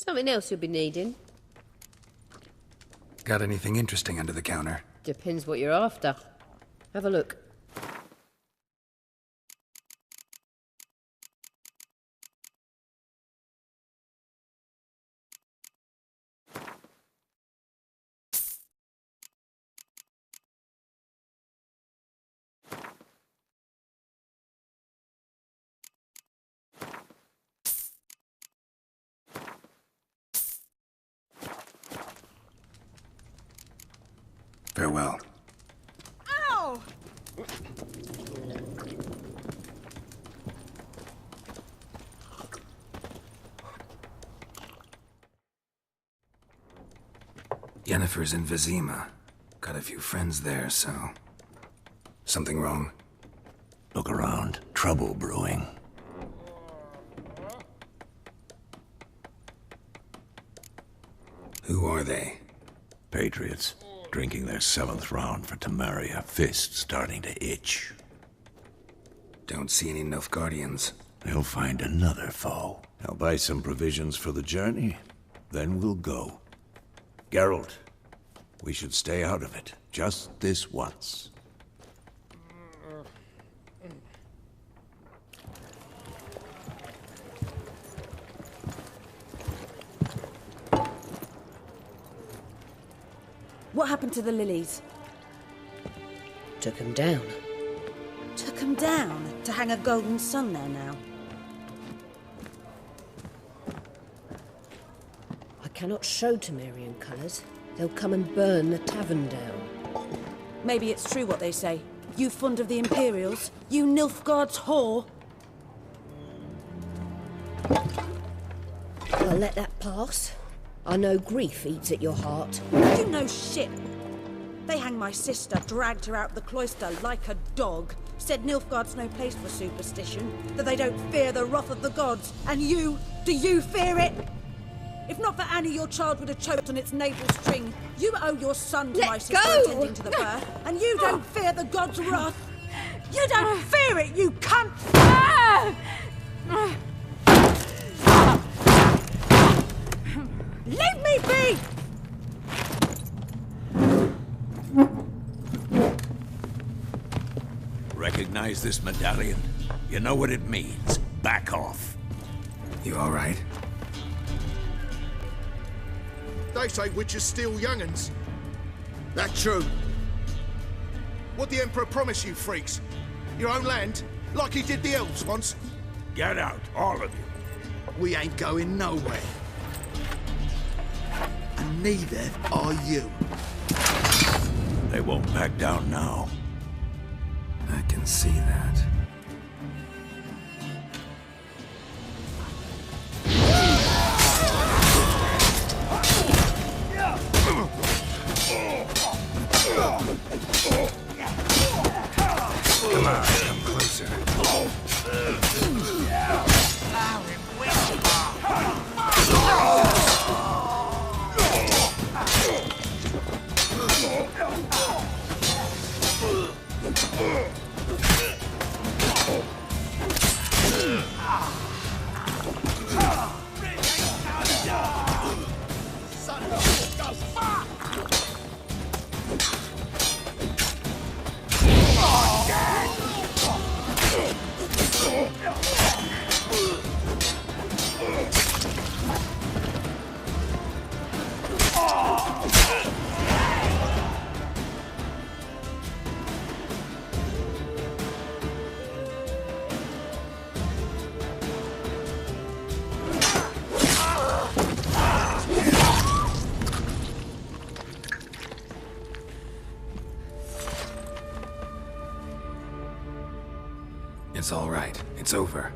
Something else you'll be needing. Got anything interesting under the counter? Depends what you're after. Have a look. Farewell. Ow! Yennefer's in Vizima. Got a few friends there, so... Something wrong? Look around. Trouble brewing. Who are they? Patriots. Drinking their 7th round for Temeria. Fist starting to itch. Don't see any Nilfgaardians. They'll find another foe. I'll buy some provisions for the journey. Then we'll go. Geralt, we should stay out of it. Just this once. What happened to the lilies? Took 'em down. Took 'em down to hang a golden sun there now. I cannot show Temerian colours. They'll come and burn the tavern down. Maybe it's true what they say. You fond of the Imperials? You Nilfgaard's whore? I'll let that pass. I know grief eats at your heart. You know shit. They hanged my sister, dragged her out the cloister like a dog. Said Nilfgaard's no place for superstition, that they don't fear the wrath of the gods. And you, do you fear it? If not for Annie, your child would have choked on its navel string. You owe your son to my sister attending to the birth, and you don't fear the gods' wrath. You don't fear it, you cunt! Leave me be! Recognize this medallion? You know what it means. Back off. You all right? They say witches steal young'uns. That true? What the Emperor promised you, freaks? Your own land? Like he did the elves once? Get out, all of you. We ain't going nowhere. And neither are you. They won't back down now. I can see that. Come on, come closer. It's all right. It's over.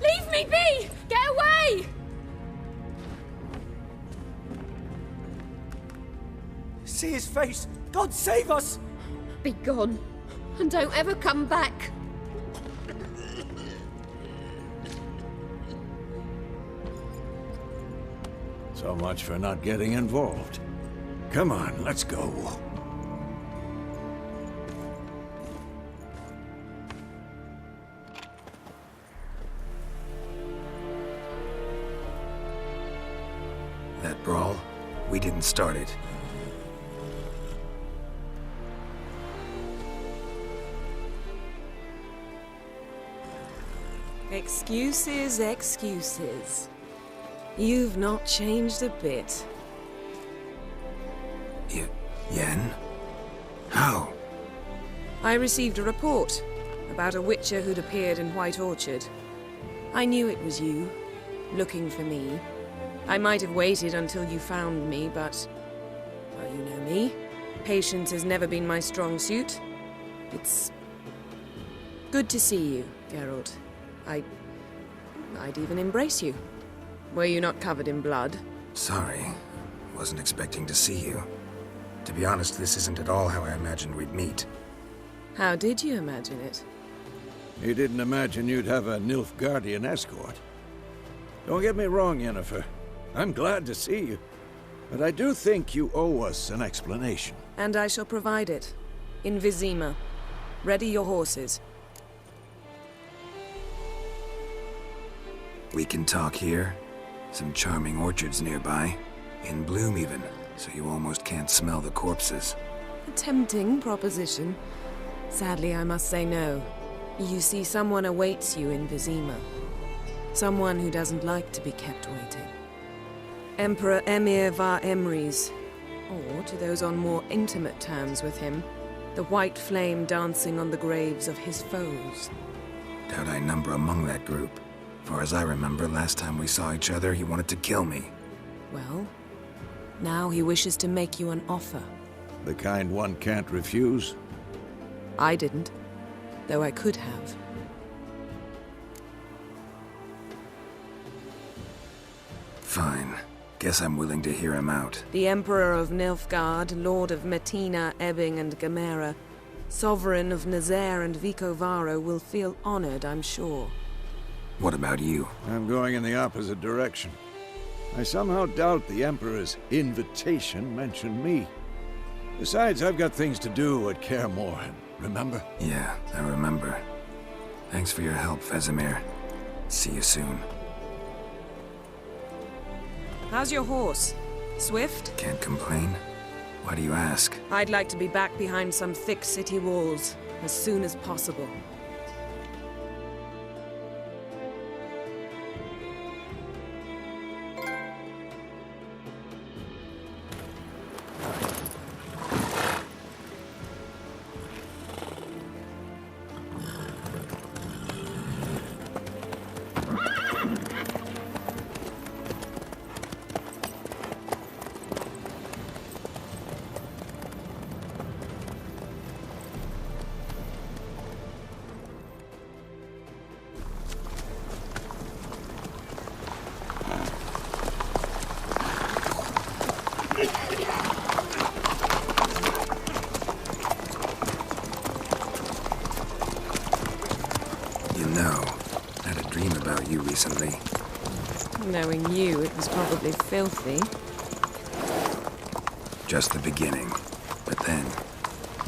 Leave me be! Get away! See his face! God save us! Be gone, and don't ever come back. So much for not getting involved. Come on, let's go. brawl. We didn't start it. Excuses, excuses. You've not changed a bit. Yen? How? I received a report about a witcher who'd appeared in White Orchard. I knew it was you, looking for me. I might have waited until you found me, but... well, you know me. Patience has never been my strong suit. It's... good to see you, Geralt. I'd even embrace you. Were you not covered in blood? Sorry. Wasn't expecting to see you. To be honest, this isn't at all how I imagined we'd meet. How did you imagine it? You didn't imagine you'd have a Nilfgaardian escort. Don't get me wrong, Yennefer. I'm glad to see you. But I do think you owe us an explanation. And I shall provide it. In Vizima. Ready your horses. We can talk here. Some charming orchards nearby. In bloom even, so you almost can't smell the corpses. A tempting proposition. Sadly, I must say no. You see, someone awaits you in Vizima. Someone who doesn't like to be kept waiting. Emperor Emir var Emrys. Or, to those on more intimate terms with him, the white flame dancing on the graves of his foes. Doubt I number among that group. Far as I remember, last time we saw each other, he wanted to kill me. Well, now he wishes to make you an offer. The kind one can't refuse? I didn't, though I could have. Fine. Guess I'm willing to hear him out. The Emperor of Nilfgaard, Lord of Metina, Ebbing and Gamera, Sovereign of Nazaire and Vicovaro will feel honored, I'm sure. What about you? I'm going in the opposite direction. I somehow doubt the Emperor's invitation mentioned me. Besides, I've got things to do at Kaer Morhen, remember? Yeah, I remember. Thanks for your help, Vesemir. See you soon. How's your horse? Swift? Can't complain. Why do you ask? I'd like to be back behind some thick city walls as soon as possible. Recently. Knowing you, it was probably filthy. Just the beginning. But then...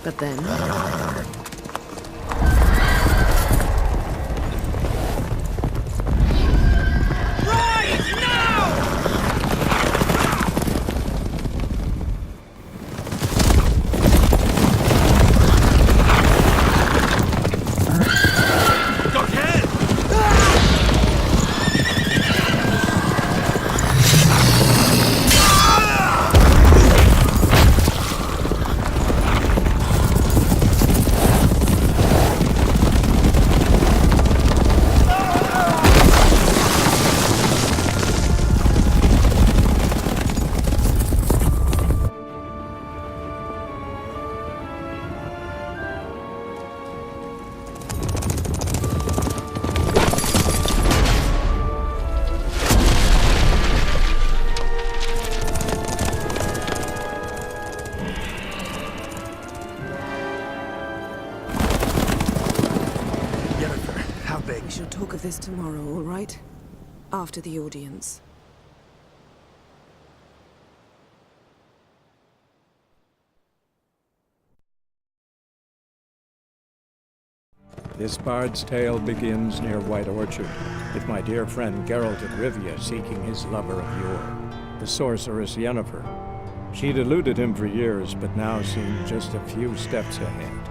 But then? We shall talk of this tomorrow, all right? After the audience. This bard's tale begins near White Orchard, with my dear friend Geralt of Rivia seeking his lover of yore. the sorceress Yennefer. She'd eluded him for years, but now seemed just a few steps ahead.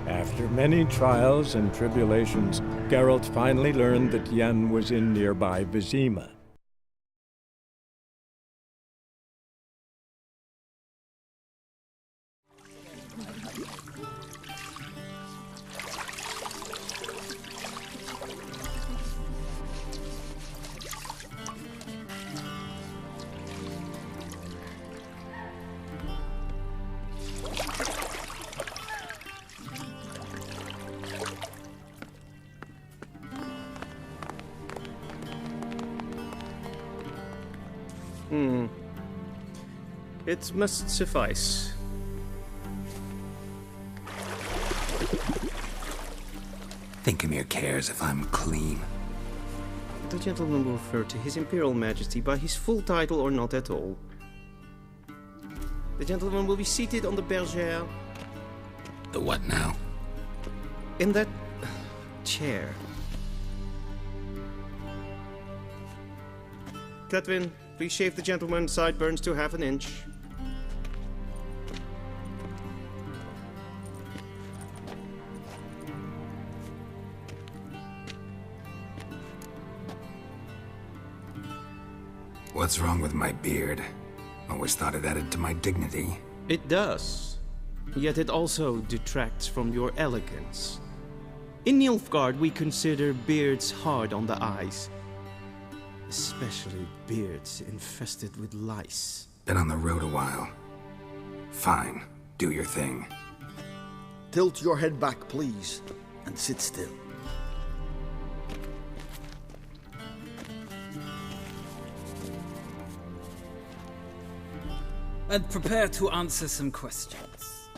After many trials and tribulations, Geralt finally learned that Yen was in nearby Vizima. It must suffice. Thinkamere cares if I'm clean. The gentleman will refer to His Imperial Majesty by his full title or not at all. The gentleman will be seated on the bergère. The what now? In that chair. Cletwin, please shave the gentleman's sideburns to half an inch. What's wrong with my beard? Always thought it added to my dignity. It does. Yet it also detracts from your elegance. In Nilfgaard, we consider beards hard on the eyes. Especially beards infested with lice. Been on the road a while. Fine, do your thing. Tilt your head back, please, and sit still. And prepare to answer some questions.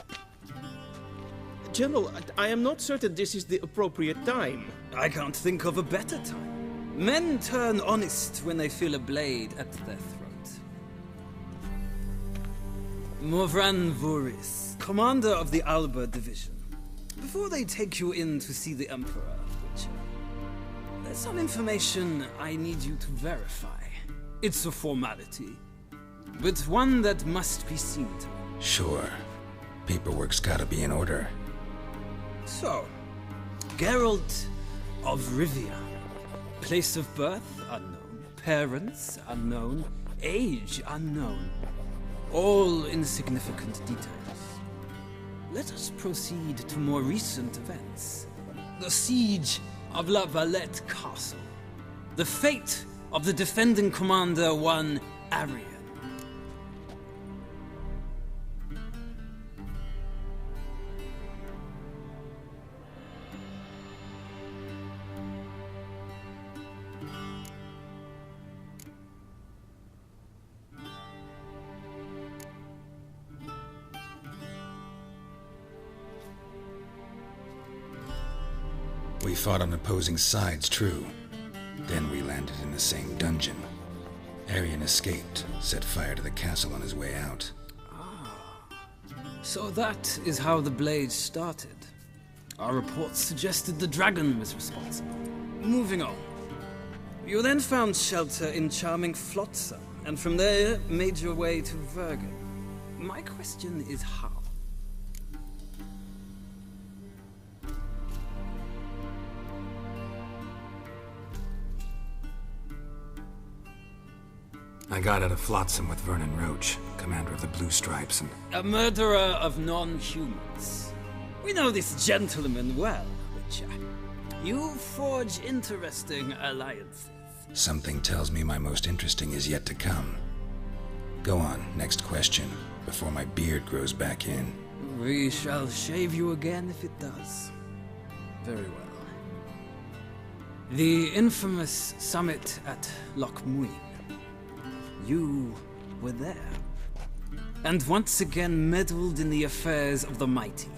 General, I am not certain this is the appropriate time. I can't think of a better time. Men turn honest when they feel a blade at their throat. Morvran Vuris, commander of the Alba Division. Before they take you in to see the Emperor, Witcher, there's some information I need you to verify. It's a formality, but one that must be seen to. Sure. Paperwork's gotta be in order. So, Geralt of Rivia. Place of birth unknown, parents unknown, age unknown. All insignificant details. Let us proceed to more recent events. The siege of La Valette Castle. The fate of the defending commander, one Arian. We fought on opposing sides, true. Then we landed in the same dungeon. Arian escaped, set fire to the castle on his way out. So that is how the Blade started. Our reports suggested the dragon was responsible. Moving on. You then found shelter in charming Flotsam, and from there made your way to Vergen. My question is how? I got out of Flotsam with Vernon Roach, commander of the Blue Stripes, and... A murderer of non-humans. We know this gentleman well, Witcher. You forge interesting alliances. Something tells me my most interesting is yet to come. Go on, next question, before my beard grows back in. We shall shave you again if it does. Very well. The infamous summit at Loch Muin. You were there, and once again meddled in the affairs of the mighty.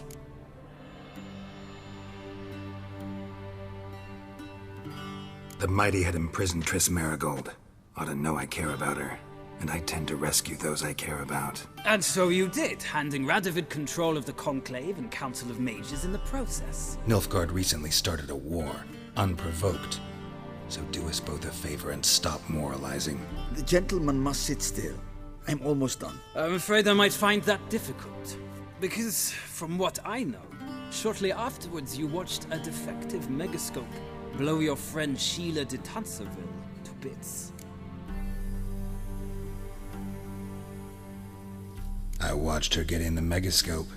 The mighty had imprisoned Triss Marigold. Ought to know I care about her, and I tend to rescue those I care about. And so you did, handing Radovid control of the Conclave and Council of Mages in the process. Nilfgaard recently started a war, unprovoked. So do us both a favor and stop moralizing. The gentleman must sit still. I'm almost done. I'm afraid I might find that difficult. Because, from what I know, shortly afterwards you watched a defective megascope blow your friend Sheila de Tanserville to bits. I watched her get in the megascope,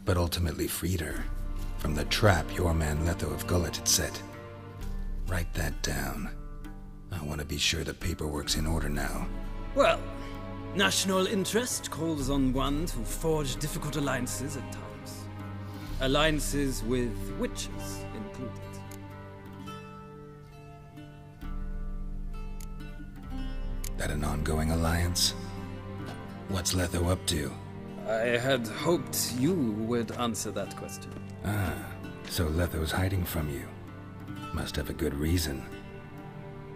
but ultimately freed her from the trap your man Letho of Gullet had set. Write that down. I want to be sure the paperwork's in order now. Well, national interest calls on one to forge difficult alliances at times. Alliances with witches included. That an ongoing alliance? What's Letho up to? I had hoped you would answer that question. Ah, so Letho's hiding from you. Must have a good reason.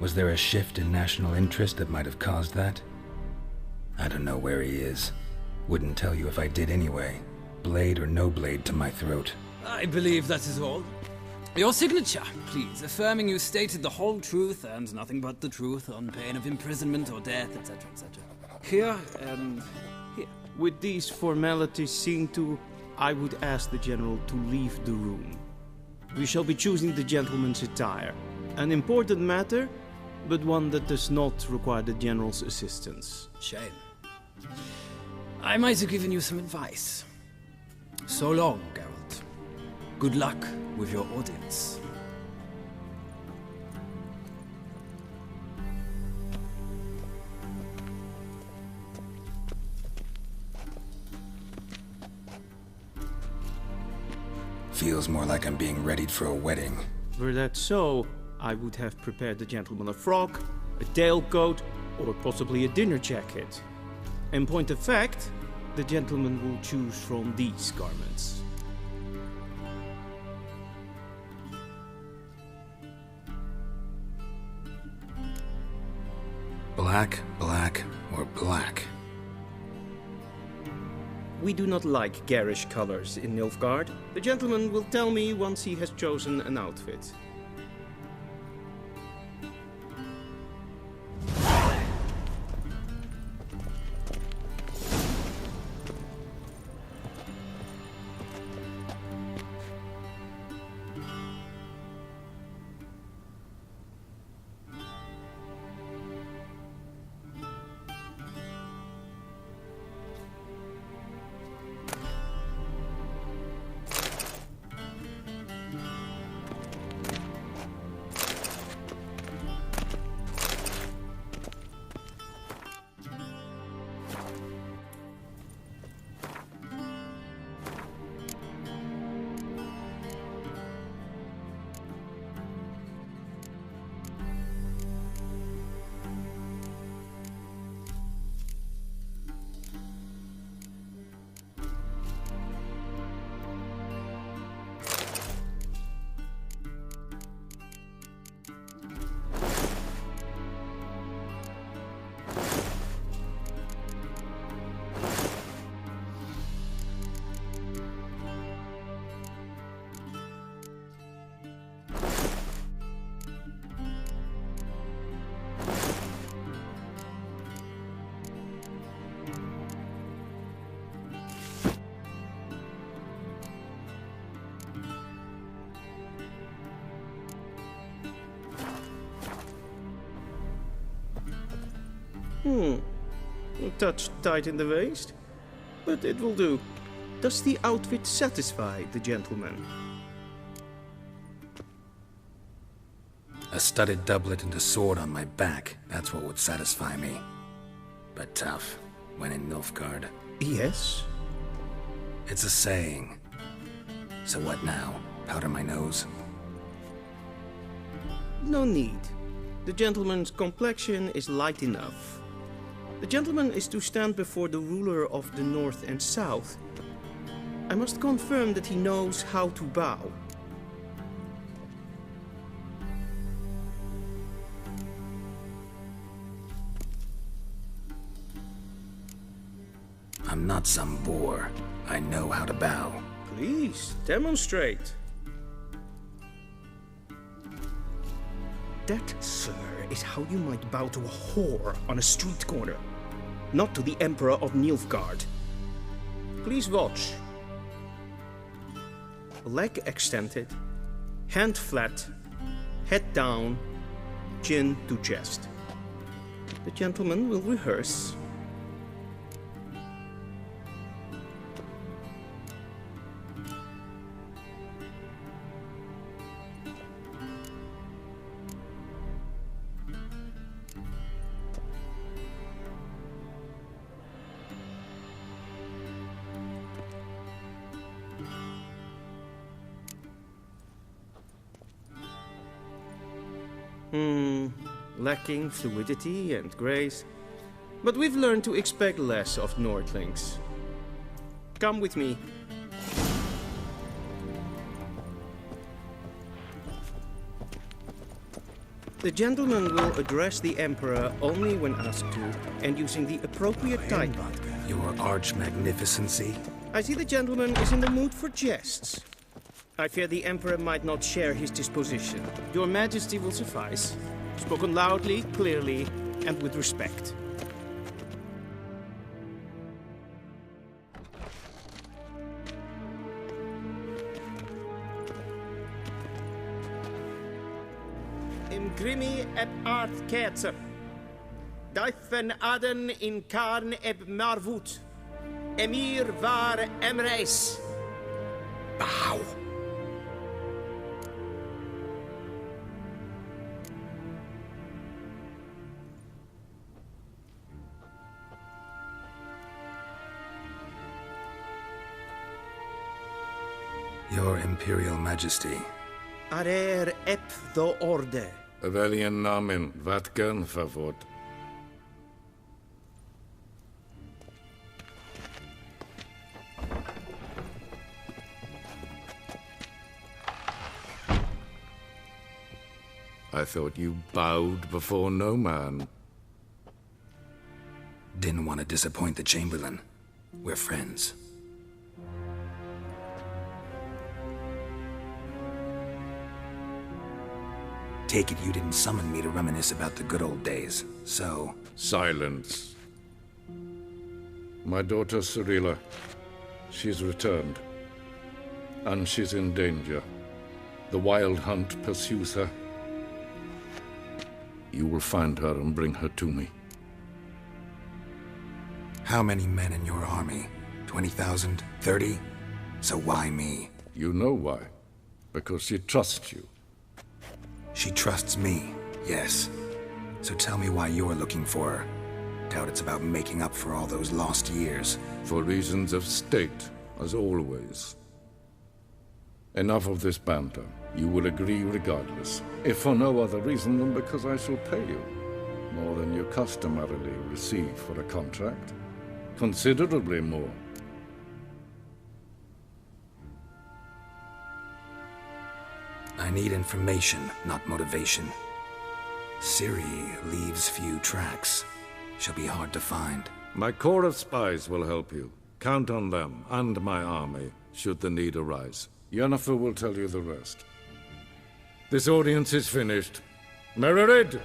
Was there a shift in national interest that might have caused that? I don't know where he is. Wouldn't tell you if I did anyway. Blade or no blade to my throat. I believe that is all. Your signature, please, affirming you stated the whole truth and nothing but the truth on pain of imprisonment or death, etc., etc. Here and here. With these formalities seen to, I would ask the General to leave the room. We shall be choosing the gentleman's attire. An important matter, but one that does not require the General's assistance. Shame. I might have given you some advice. So long, Geralt. Good luck with your audience. Feels more like I'm being readied for a wedding. Were that so, I would have prepared the gentleman a frock, a tailcoat, or possibly a dinner jacket. In point of fact, the gentleman will choose from these garments. Black, black, or black? We do not like garish colors in Nilfgaard. The gentleman will tell me once he has chosen an outfit. A touch tight in the waist, but it will do. Does the outfit satisfy the gentleman? A studded doublet and a sword on my back, that's what would satisfy me. But tough, when in Nilfgaard. Yes? It's a saying. So what now? Powder my nose? No need. The gentleman's complexion is light enough. The gentleman is to stand before the ruler of the North and South. I must confirm that he knows how to bow. I'm not some boor. I know how to bow. Please, demonstrate. That, sir, is how you might bow to a whore on a street corner, not to the Emperor of Nilfgaard. Please watch. Leg extended, hand flat, head down, chin to chest. The gentleman will rehearse. Lacking fluidity and grace, but we've learned to expect less of Nordlings. Come with me. The gentleman will address the Emperor only when asked to, and using the appropriate title. Your arch-magnificency? I see the gentleman is in the mood for jests. I fear the Emperor might not share his disposition. Your Majesty will suffice. Spoken loudly, clearly, and with respect. Imgrimi eb art ketzer. Daifen aden in karn eb marvut. Emir var emreis. Bow! Your Imperial Majesty. Arer ep the orde. Velen namen, wat kan favort. I thought you bowed before no man. Didn't want to disappoint the Chamberlain. We're friends. Take it you didn't summon me to reminisce about the good old days, so... Silence. My daughter Cirilla, she's returned. And she's in danger. The Wild Hunt pursues her. You will find her and bring her to me. How many men in your army? 20,000? 30? So why me? You know why. Because she trusts you. She trusts me, yes. So tell me why you're looking for her. Doubt it's about making up for all those lost years. For reasons of state, as always. Enough of this banter. You will agree regardless. If for no other reason than because I shall pay you. More than you customarily receive for a contract. Considerably more. I need information, not motivation. Ciri leaves few tracks. She'll be hard to find. My corps of spies will help you. Count on them, and my army, should the need arise. Yennefer will tell you the rest. This audience is finished. Mererid!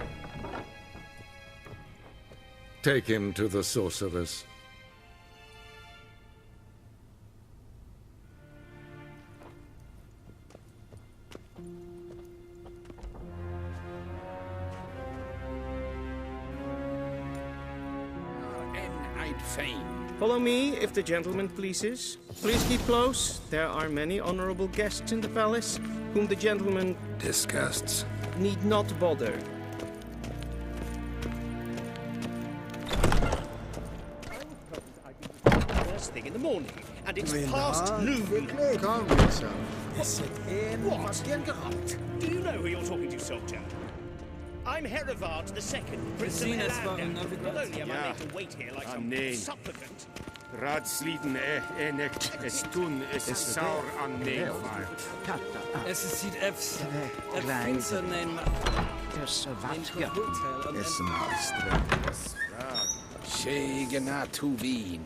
Take him to the sorceress. Follow me, if the gentleman pleases. Please keep close. There are many honorable guests in the palace, whom the gentleman... disgusts. ...need not bother. First thing in the morning, and it's past noon. Calm yourself. What? Do you know who you're talking to, soldier? I'm Herivard II, Prince of Helan. Not only am I made to wait here like some supplicant. Raadsliden enek estun is saur an Nilfgaard. Es sieht efs. Prinsen neem... Es maastre. Shegena tu wien.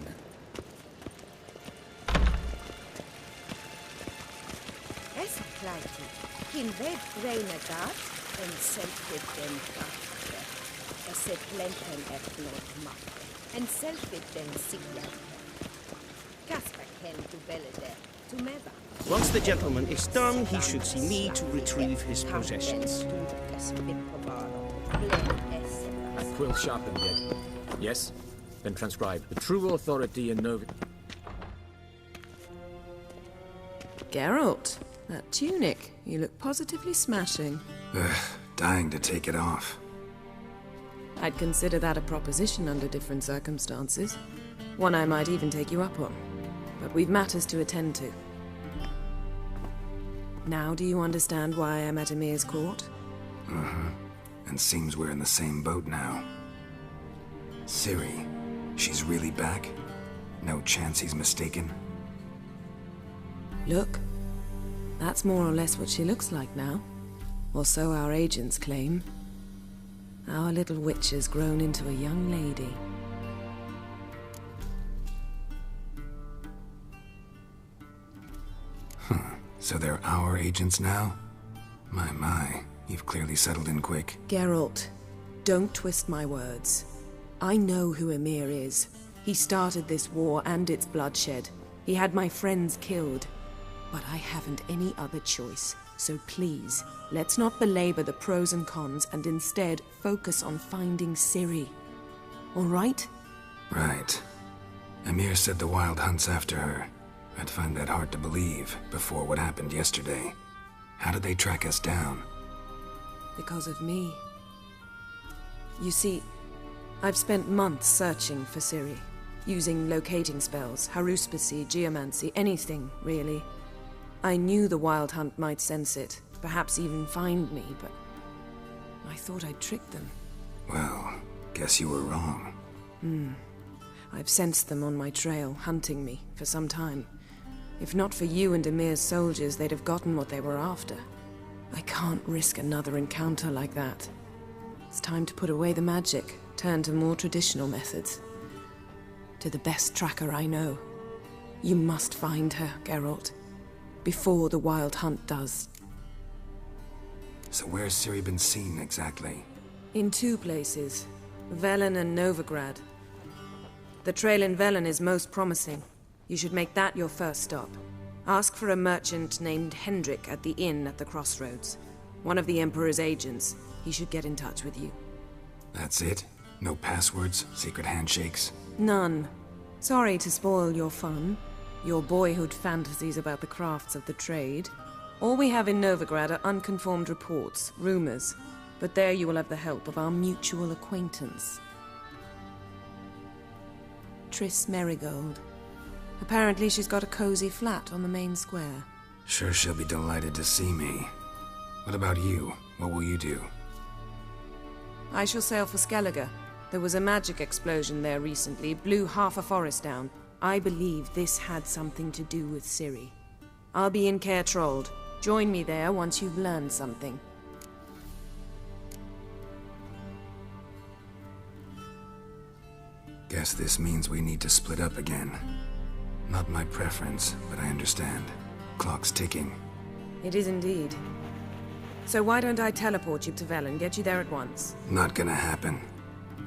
invade Renegade and self-it them krafter. Set lenten blod macht and self-it them sigler. Kasper ken to Belede, to Meva. Once the gentleman is done, he should see me to retrieve his possessions. Quill sharpened yet? Yes? Then transcribe. The true authority in Nova... Geralt, that tunic. You look positively smashing. Ugh, dying to take it off. I'd consider that a proposition under different circumstances. One I might even take you up on. But we've matters to attend to. Now do you understand why I'm at Emir's court? Uh-huh. And seems we're in the same boat now. Ciri, she's really back? No chance he's mistaken? Look, that's more or less what she looks like now. Or so our agents claim. Our little witch has grown into a young lady. Huh. So they're our agents now? My, you've clearly settled in quick. Geralt, don't twist my words. I know who Emir is. He started this war and its bloodshed. He had my friends killed. But I haven't any other choice. So please, let's not belabor the pros and cons and instead focus on finding Ciri. All right? Right. Emir said the Wild Hunt's after her. I'd find that hard to believe before what happened yesterday. How did they track us down? Because of me. You see, I've spent months searching for Ciri, using locating spells, haruspicy, geomancy, anything, really. I knew the Wild Hunt might sense it, perhaps even find me, but I thought I'd tricked them. Well, guess you were wrong. I've sensed them on my trail, hunting me, for some time. If not for you and Emir's soldiers, they'd have gotten what they were after. I can't risk another encounter like that. It's time to put away the magic, turn to more traditional methods. To the best tracker I know. You must find her, Geralt. Before the Wild Hunt does. So where's Ciri been seen, exactly? In two places. Velen and Nilfgaard. The trail in Velen is most promising. You should make that your first stop. Ask for a merchant named Hendrik at the inn at the crossroads. One of the Emperor's agents. He should get in touch with you. That's it? No passwords? Secret handshakes? None. Sorry to spoil your fun. Your boyhood fantasies about the crafts of the trade. All we have in Nilfgaard are unconfirmed reports, rumors. But there you will have the help of our mutual acquaintance. Triss Merigold. Apparently she's got a cozy flat on the main square. Sure she'll be delighted to see me. What about you? What will you do? I shall sail for Skellige. There was a magic explosion there recently, blew half a forest down. I believe this had something to do with Ciri. I'll be in Caer Trold. Join me there once you've learned something. Guess this means we need to split up again. Not my preference, but I understand. Clock's ticking. It is indeed. So why don't I teleport you to Velen, get you there at once? Not gonna happen.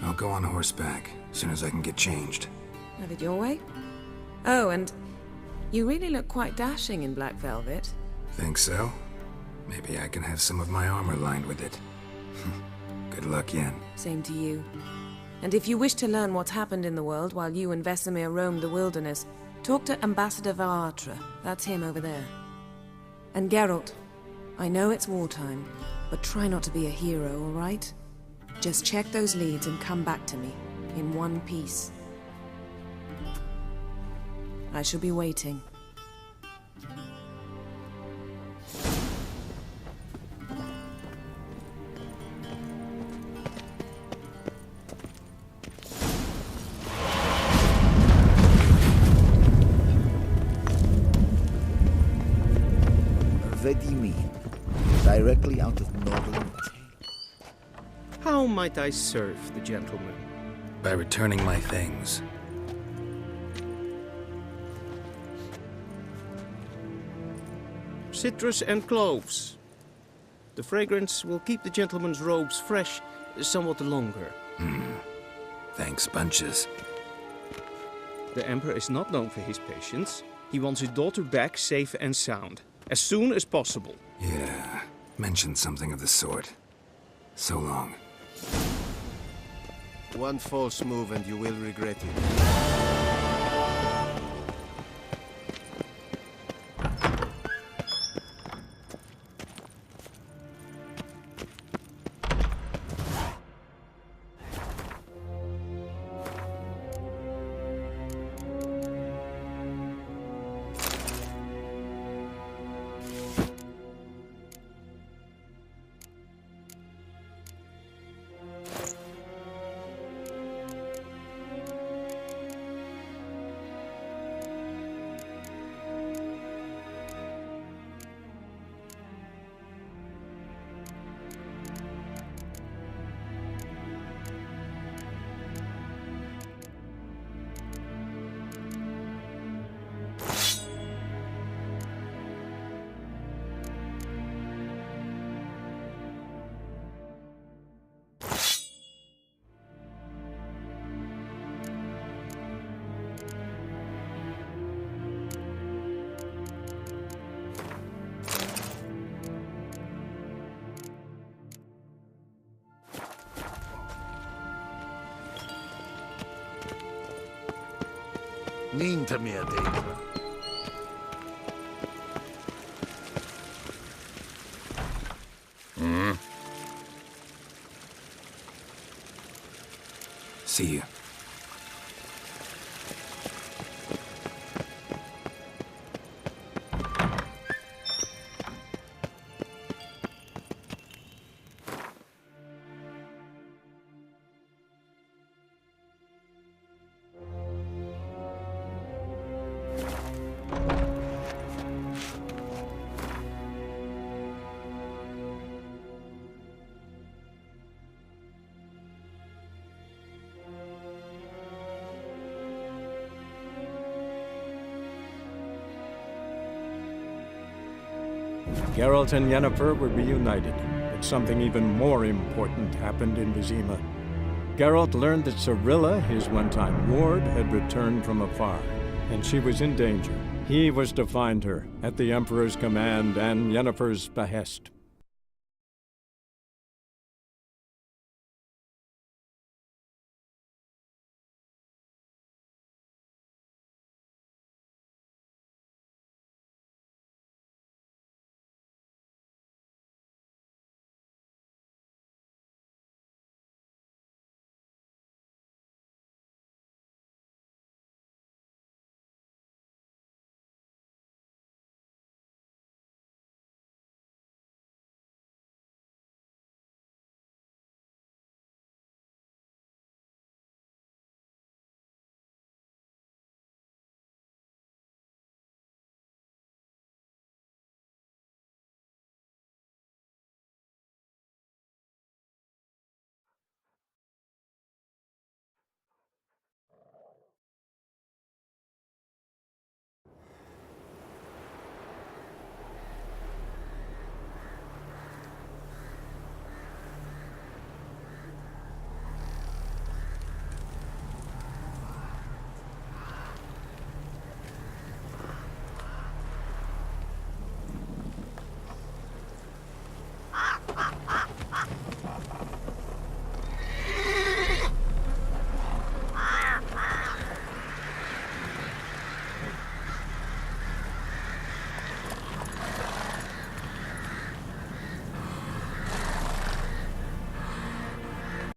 I'll go on horseback, as soon as I can get changed. Have it your way? Oh, and you really look quite dashing in black velvet. Think so? Maybe I can have some of my armor lined with it. Good luck, Yen. Same to you. And if you wish to learn what's happened in the world while you and Vesemir roamed the wilderness, talk to Ambassador Varatra. That's him over there. And Geralt, I know it's wartime, but try not to be a hero, all right? Just check those leads and come back to me, in one piece. I shall be waiting. Vizima, directly out of northern. How might I serve the gentleman? By returning my things. Citrus and cloves. The fragrance will keep the gentleman's robes fresh somewhat longer. Thanks, bunches. The Emperor is not known for his patience. He wants his daughter back safe and sound, as soon as possible. Yeah, mentioned something of the sort. So long. One false move and you will regret it. Ninta mia dentro. See you. Geralt and Yennefer were reunited, but something even more important happened in Vizima. Geralt learned that Cirilla, his one-time ward, had returned from afar, and she was in danger. He was to find her, at the Emperor's command and Yennefer's behest.